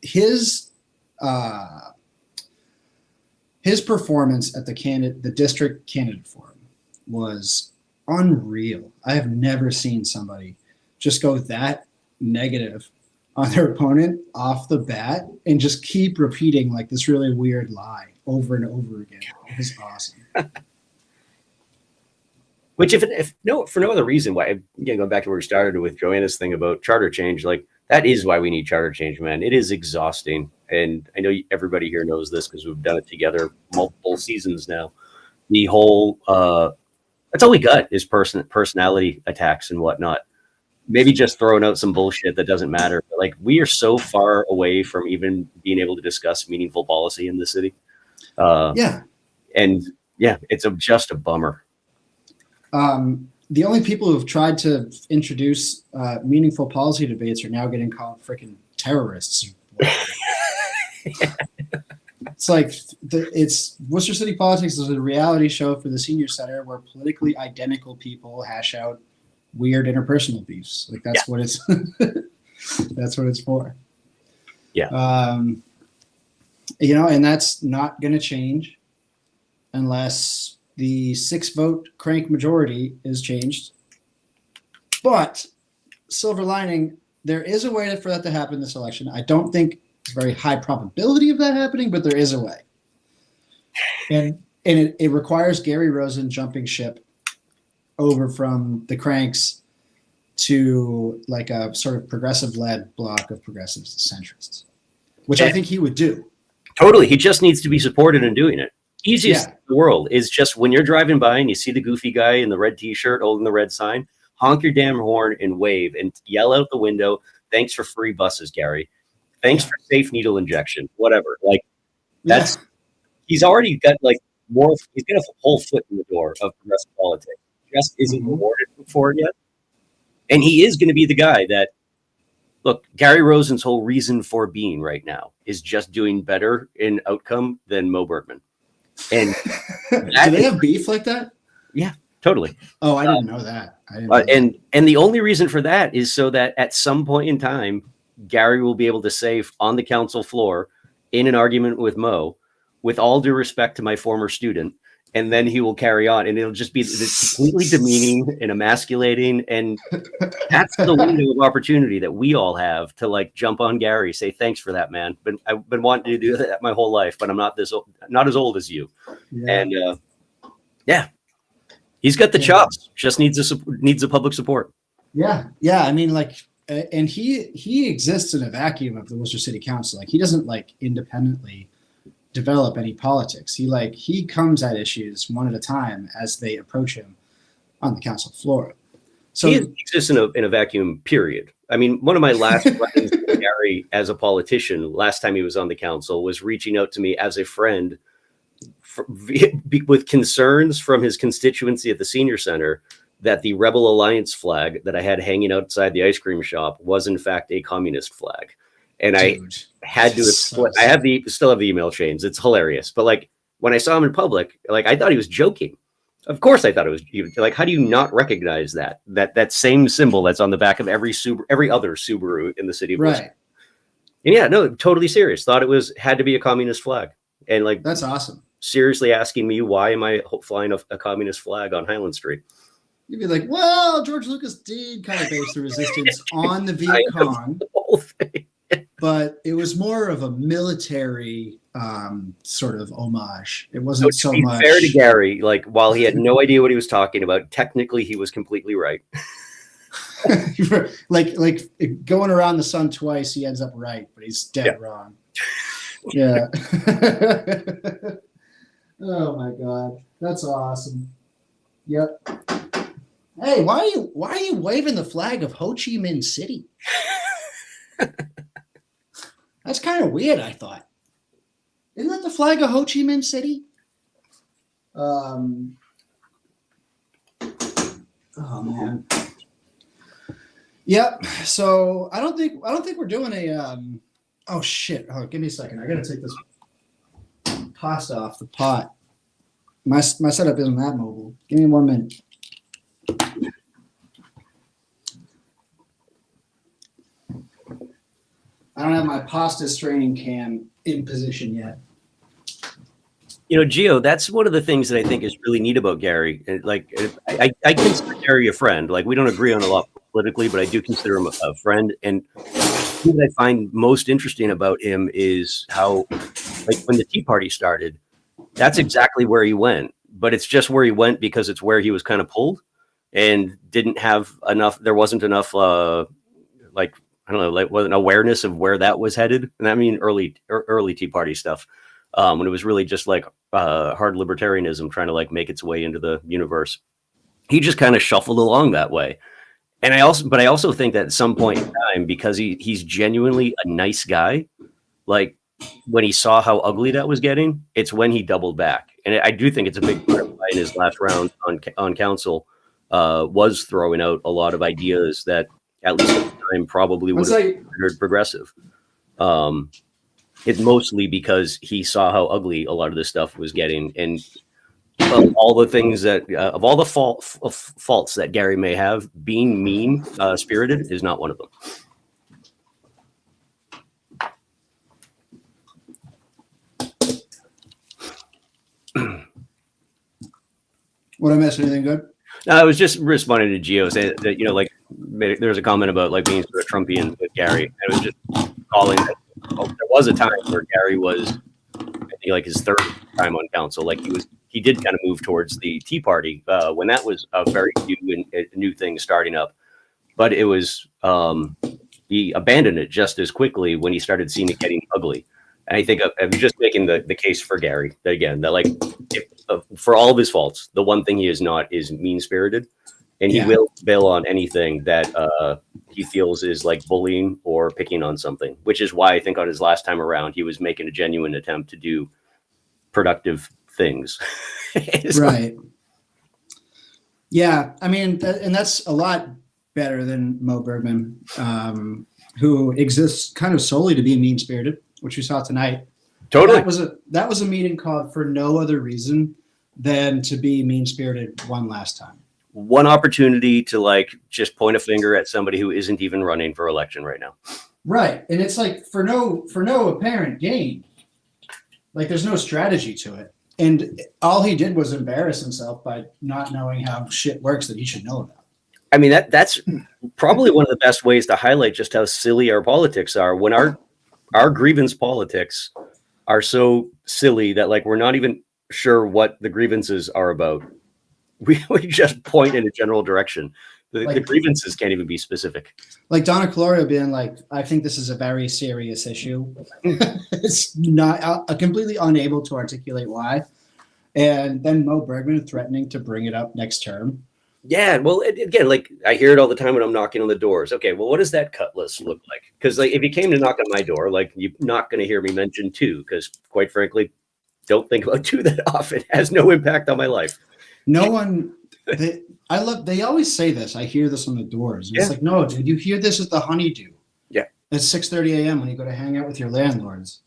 his performance at the district candidate forum was unreal. I have never seen somebody just go that negative on their opponent off the bat and just keep repeating like this really weird lie over and over again. It was awesome. Which, for no other reason, why, going back to where we started with Joanna's thing about charter change, like that is why we need charter change, man. It is exhausting, and I know everybody here knows this because we've done it together multiple seasons now. The whole that's all we got is personality attacks and whatnot. Maybe just throwing out some bullshit that doesn't matter. But like, we are so far away from even being able to discuss meaningful policy in the city. And it's just a bummer. The only people who've tried to introduce meaningful policy debates are now getting called freaking terrorists. It's like it's Worcester City Politics is a reality show for the senior center where politically identical people hash out weird interpersonal beefs. Like that's what it's that's what it's for. Yeah. And that's not going to change unless the 6-vote crank majority is changed. But silver lining, there is a way for that to happen this election. I don't think it's a very high probability of that happening, but there is a way. And it requires Gary Rosen jumping ship over from the cranks to like a sort of progressive-led block of progressives and centrists, which I think he would do. Totally. He just needs to be supported in doing it. Easiest in the world is just when you're driving by and you see the goofy guy in the red t-shirt holding the red sign, honk your damn horn and wave and yell out the window, "Thanks for free buses, Gary. Thanks for safe needle injection," whatever. Like that's he's already got like more. He's got a whole foot in the door of progressive politics. Just isn't rewarded for it yet. And he is going to be the guy that, look, Gary Rosen's whole reason for being right now is just doing better in outcome than Moe Bergman. And do they have beef like that? Yeah, totally. Oh, I didn't know that. And the only reason for that is so that at some point in time, Gary will be able to say on the council floor in an argument with Moe, "With all due respect to my former student," and then he will carry on, and it'll just be completely demeaning and emasculating. And that's the window of opportunity that we all have to like jump on Gary, say, "Thanks for that, man. But I've been wanting to do that my whole life, but I'm not as old as you." And he's got the chops. Just needs the public support. Yeah. I mean, like, and he exists in a vacuum of the Worcester City Council. Like, he doesn't like independently develop any politics. He comes at issues one at a time as they approach him on the council floor. So he exists in a vacuum, period. I mean, one of my last friends with Gary as a politician, last time he was on the council, was reaching out to me as a friend with concerns from his constituency at the senior center that the Rebel Alliance flag that I had hanging outside the ice cream shop was in fact a communist flag. And I had to explain. I still have the email chains. It's hilarious. But like when I saw him in public, like I thought he was joking. Of course, I thought it was like, how do you not recognize that same symbol that's on the back of every other Subaru in the city of Worcester? Right. And totally serious. Thought it had to be a communist flag. And like, that's awesome. Seriously asking me, why am I flying a communist flag on Highland Street? You'd be like, well, George Lucas did kind of base the resistance on the Viet Cong, The whole thing. but it was more of a military sort of homage. It So wasn't to so be much. fair to Gary, like while he had no idea what he was talking about, technically he was completely right. like going around the sun twice, he ends up right, but he's dead wrong. Yeah. Oh my God, that's awesome. Yep. Hey, why are you waving the flag of Ho Chi Minh City? That's kind of weird, I thought. Isn't that the flag of Ho Chi Minh City? Oh man. Yep. So I don't think we're doing a oh shit. Oh, give me a second. I gotta take this pasta off the pot. My setup isn't that mobile. Give me 1 minute. I don't have my pasta straining cam in position yet. You know, Gio, that's one of the things that I think is really neat about Gary. And, like, I consider Gary a friend. Like, we don't agree on a lot politically, but I do consider him a friend. And what I find most interesting about him is how, like, when the Tea Party started, that's exactly where he went. But it's just where he went because it's where he was kind of pulled and didn't have enough. There wasn't enough, like, I don't know, like, wasn't awareness of where that was headed. And I mean, early Tea Party stuff. When it was really just like hard libertarianism trying to like make its way into the universe. He just kind of shuffled along that way. And I also think that at some point in time, because he's genuinely a nice guy, like when he saw how ugly that was getting, it's when he doubled back. And I do think it's a big part of why in his last round on council was throwing out a lot of ideas that at least at the time probably would have been considered progressive. It's mostly because he saw how ugly a lot of this stuff was getting, and of all the things that, of all the faults that Gary may have, being mean spirited is not one of them. What I missed? Anything good? No, I was just responding to Gio saying that, you know, like there's a comment about like being sort of Trumpian with Gary. I was just calling that. Well, there was a time where Gary was, I think, like his third time on council. Like he did kind of move towards the Tea Party when that was a very new thing starting up. But it was he abandoned it just as quickly when he started seeing it getting ugly. And I think I'm just making the case for Gary that again that like for all of his faults, the one thing he is not is mean spirited, and he will bail on anything that he feels is like bullying or picking on something, which is why I think on his last time around, he was making a genuine attempt to do productive things. Right. Yeah. I mean, and that's a lot better than Moe Bergman, who exists kind of solely to be mean spirited, which we saw tonight. Totally. That was a meeting called for no other reason than to be mean spirited one last time. One opportunity to like just point a finger at somebody who isn't even running for election right now. Right. And it's like for no apparent gain. Like there's no strategy to it. And all he did was embarrass himself by not knowing how shit works that he should know about. I mean, that's probably one of the best ways to highlight just how silly our politics are when our grievance politics are so silly that like we're not even sure what the grievances are about. We just point in a general direction. The grievances can't even be specific. Like Donna Caloria being like, I think this is a very serious issue. It's not completely unable to articulate why. And then Moe Bergman threatening to bring it up next term. Yeah, well, again, like I hear it all the time when I'm knocking on the doors. Okay, well, what does that cut list look like? Because like if you came to knock on my door, like you're not going to hear me mention 2, because quite frankly, don't think about 2 that often. It has no impact on my life. No one, they always say this. I hear this on the doors. It's like, no, dude, you hear this at the Honeydew. Yeah. At 6:30 a.m. when you go to hang out with your landlords.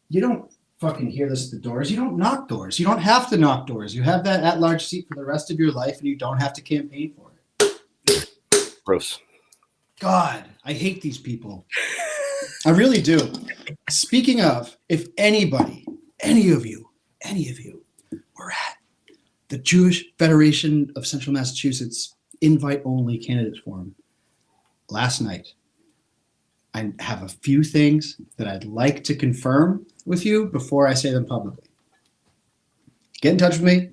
You don't fucking hear this at the doors. You don't knock doors. You don't have to knock doors. You have that at-large seat for the rest of your life, and you don't have to campaign for it. Gross. God, I hate these people. I really do. Speaking of, if anybody, any of you, were at the Jewish Federation of Central Massachusetts invite-only candidates forum last night. I have a few things that I'd like to confirm with you before I say them publicly. Get in touch with me.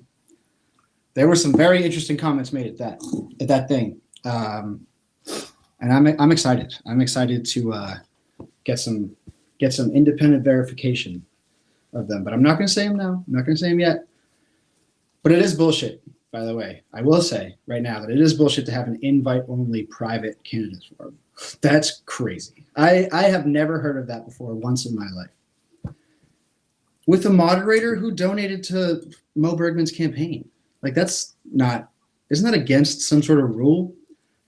There were some very interesting comments made at that thing, and I'm excited. I'm excited to get some independent verification of them. But I'm not going to say them now. I'm not going to say them yet. But it is bullshit, by the way. I will say right now that it is bullshit to have an invite-only private candidates forum. That's crazy. I have never heard of that before once in my life. With a moderator who donated to Moe Bergman's campaign. Like, isn't that against some sort of rule?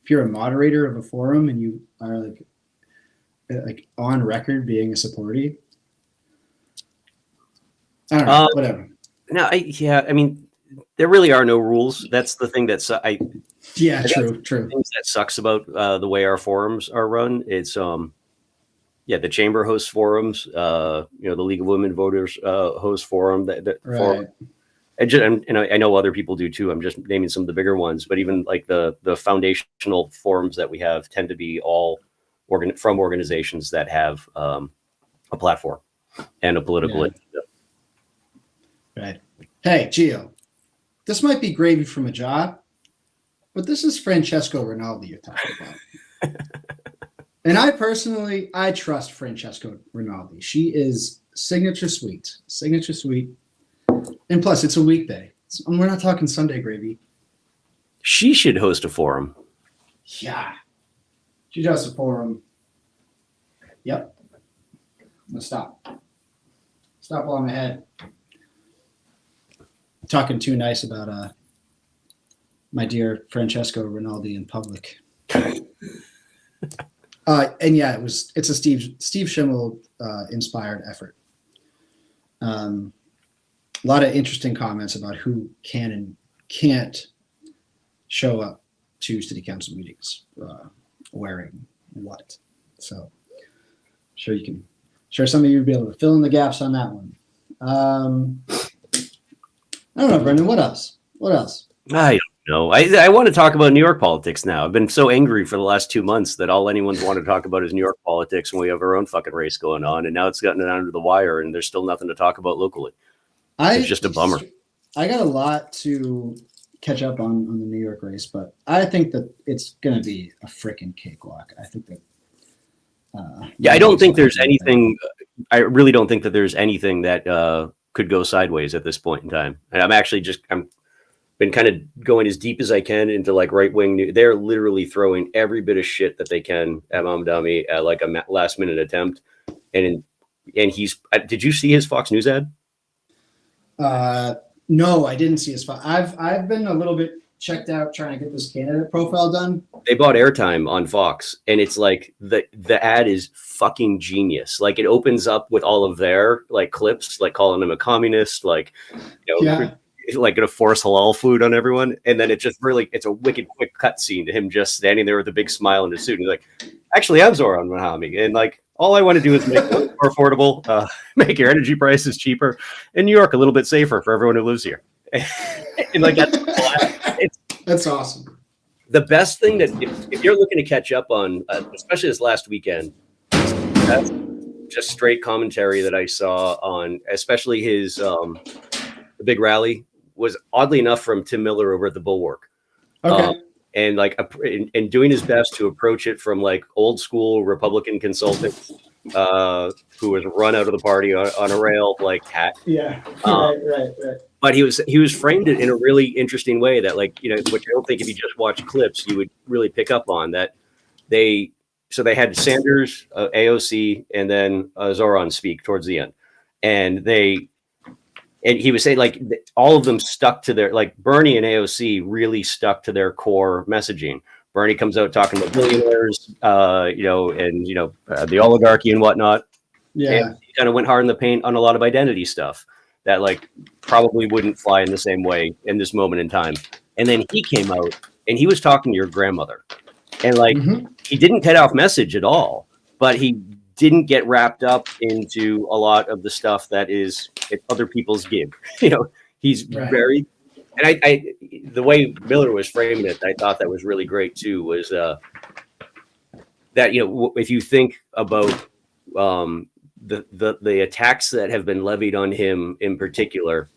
If you're a moderator of a forum and you are like on record being a supportee? I don't know, whatever. No, I mean, there really are no rules. That's the thing that's true. Things that sucks about the way our forums are run. It's the chamber hosts forums. The League of Women Voters host forum. Right. Forum. And I know other people do too. I'm just naming some of the bigger ones, but even like the foundational forums that we have tend to be all from organizations that have a platform and a political agenda. Right. Hey, Gio, this might be gravy from a job, but this is Francesco Rinaldi you're talking about. And I trust Francesco Rinaldi. She is signature sweet. And plus, it's a weekday. We're not talking Sunday gravy. She should host a forum. Yeah. She does a forum. Yep. I'm going to stop. Stop while I'm ahead. Talking too nice about my dear Francesco Rinaldi in public. And yeah, it's a Steve Schimmel inspired effort. A lot of interesting comments about who can and can't show up to city council meetings wearing what. So sure some of you will be able to fill in the gaps on that one. I don't know, Brendan, what else? I don't know. I want to talk about New York politics now. I've been so angry for the last 2 months that all anyone's wanted to talk about is New York politics, and we have our own fucking race going on, and now it's gotten it under the wire, and there's still nothing to talk about locally. It's just a bummer. I got a lot to catch up on the New York race, but I think that it's going to be a freaking cakewalk. I think that. I don't think there's anything. I really don't think that there's anything that could go sideways at this point in time. And I'm been kind of going as deep as I can into like right wing. They're literally throwing every bit of shit that they can at Mamdani at like a last minute attempt. And he's. Did you see his Fox News ad? No, I didn't see his file. I've been a little bit checked out trying to get this candidate profile done. They bought airtime on Fox, and it's like the ad is fucking genius. Like it opens up with all of their like clips, like calling him a communist, like like gonna force halal food on everyone, and then it's a wicked quick cut scene to him just standing there with a big smile in his suit. And he's like, "Actually, I'm Zoran Mahami, and like all I want to do is make it more affordable, make your energy prices cheaper, and New York a little bit safer for everyone who lives here." And like that's awesome. The best thing that if you're looking to catch up on, especially this last weekend, that's just straight commentary that I saw on, especially his the big rally was oddly enough from Tim Miller over at the Bulwark. Okay. And like and doing his best to approach it from like old school Republican consultant who was run out of the party on a rail like hat. Yeah. Right. But he was framed it in a really interesting way that like, which I don't think if you just watch clips, you would really pick up on that. They had Sanders, AOC, and then Zoran speak towards the end. And he was saying like all of them stuck to their, like Bernie and AOC really stuck to their core messaging. Bernie comes out talking about billionaires, the oligarchy and whatnot. Yeah. And he kind of went hard in the paint on a lot of identity stuff that like probably wouldn't fly in the same way in this moment in time. And then he came out and he was talking to your grandmother, and like he didn't cut off message at all, but he didn't get wrapped up into a lot of the stuff that is other people's gig. He's very, And I the way Miller was framing it, I thought that was really great too. Was that if you think about the attacks that have been levied on him in particular,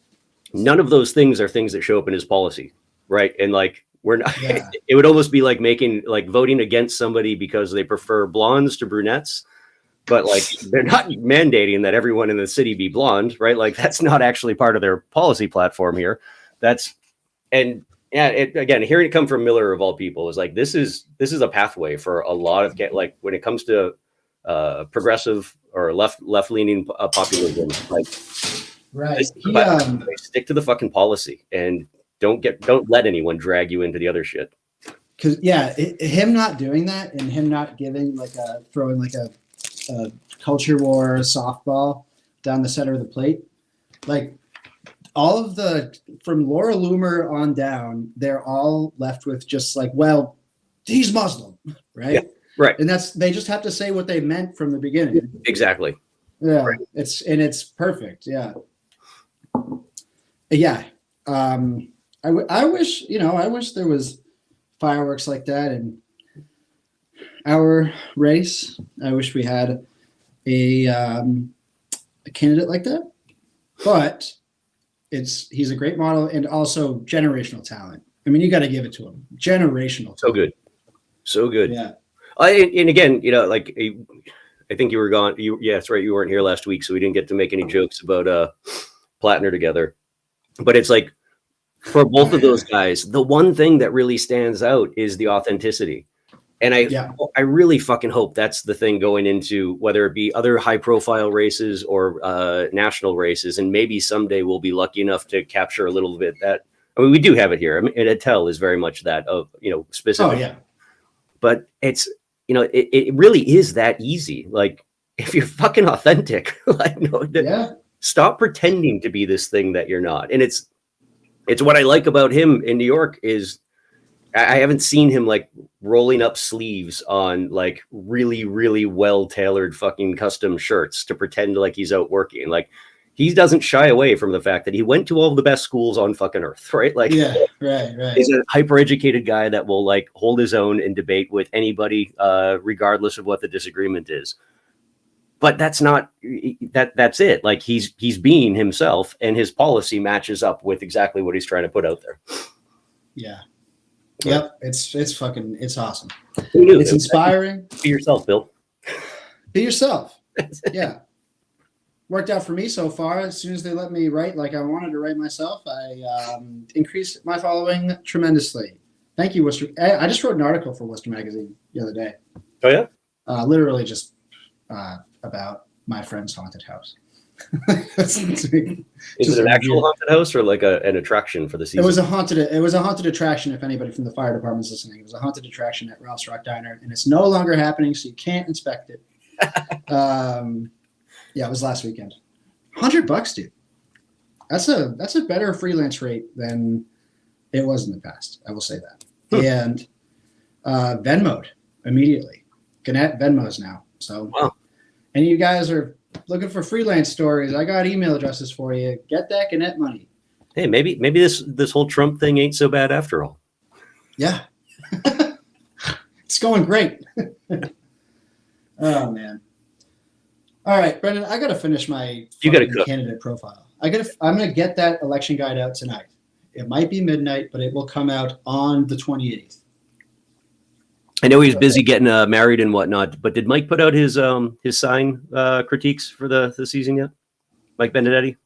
none of those things are things that show up in his policy, right? And like we're not. Yeah. It would almost be like voting against somebody because they prefer blondes to brunettes. But like they're not mandating that everyone in the city be blonde, right? Like that's not actually part of their policy platform here. Again, hearing it come from Miller of all people is like this is a pathway for a lot of like when it comes to progressive or left leaning populism. Like Right. They stick to the fucking policy and don't let anyone drag you into the other shit. Because him not doing that and him not giving throwing a culture war softball down the center of the plate, like all of from Laura Loomer on down, they're all left with just like, well, he's Muslim, right? Yeah, right. And they just have to say what they meant from the beginning. Exactly. Yeah, right. It's perfect. Yeah. Yeah. I wish there was fireworks like that in our race. I wish we had a candidate like that, but he's a great model and also generational talent. I mean, you got to give it to him. Generational talent. So good. Yeah. And again, like I think you were gone. Yeah, that's right. You weren't here last week, so we didn't get to make any jokes about Plattner together. But it's like for both of those guys, the one thing that really stands out is the authenticity. And I really fucking hope that's the thing going into whether it be other high profile races or national races. And maybe someday we'll be lucky enough to capture a little bit that. I mean, we do have it here. I mean, and Etel is very much that of, specific. Oh, yeah. But it's, it really is that easy. Like if you're fucking authentic, like stop pretending to be this thing that you're not. And it's what I like about him in New York is I haven't seen him like rolling up sleeves on like really, really well-tailored fucking custom shirts to pretend like he's out working. Like he doesn't shy away from the fact that he went to all the best schools on fucking earth, right? Like, yeah, right. He's a hyper-educated guy that will like hold his own and debate with anybody, regardless of what the disagreement is. But that's not that's it. Like he's being himself, and his policy matches up with exactly what he's trying to put out there. Yeah. Yep. It's awesome. Who knew? It's inspiring. Be yourself, Bill. Be yourself. Yeah. Worked out for me so far. As soon as they let me write like I wanted to write myself, I increased my following tremendously. Thank you, Worcester. I just wrote an article for Worcester Magazine the other day. Oh, yeah? Literally just about my friend's haunted house. Is it an actual haunted house or like an attraction for the season? It was a haunted attraction. If anybody from the fire department's listening, it was a haunted attraction at Ralph's Rock Diner, and it's no longer happening, so you can't inspect it. Yeah, it was last weekend. $100, dude. That's a better freelance rate than it was in the past. I will say that. And Venmo'd immediately. Gannett Venmo's now. So, and you guys are looking for freelance stories, I got email addresses for you. Get that Gannett money. Hey, maybe this whole Trump thing ain't so bad after all. Yeah. It's going great. Oh, man. All right, Brendan, I got to finish my candidate profile. I'm going to get that election guide out tonight. It might be midnight, but it will come out on the 28th. I know he's busy getting married and whatnot, but did Mike put out his sign critiques for the season yet? Mike Benedetti?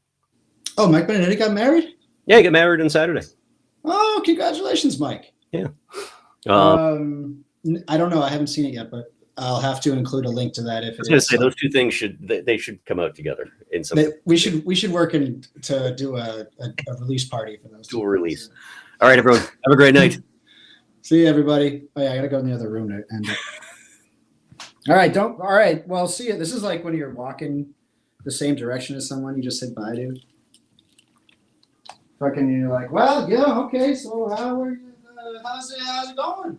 Oh, Mike Benedetti got married? Yeah, he got married on Saturday. Oh, congratulations, Mike. Yeah. I don't know. I haven't seen it yet, but I'll have to include a link to that. If I was going to say those two things should come out together in some. We should work to do a release party for those. Do a release. All right, everyone. Have a great night. See you, everybody. Oh yeah, I gotta go in the other room to end it. All right. Well, see you. This is like when you're walking the same direction as someone you just said bye to. Fucking, you're like, well, yeah, okay. So how's it going?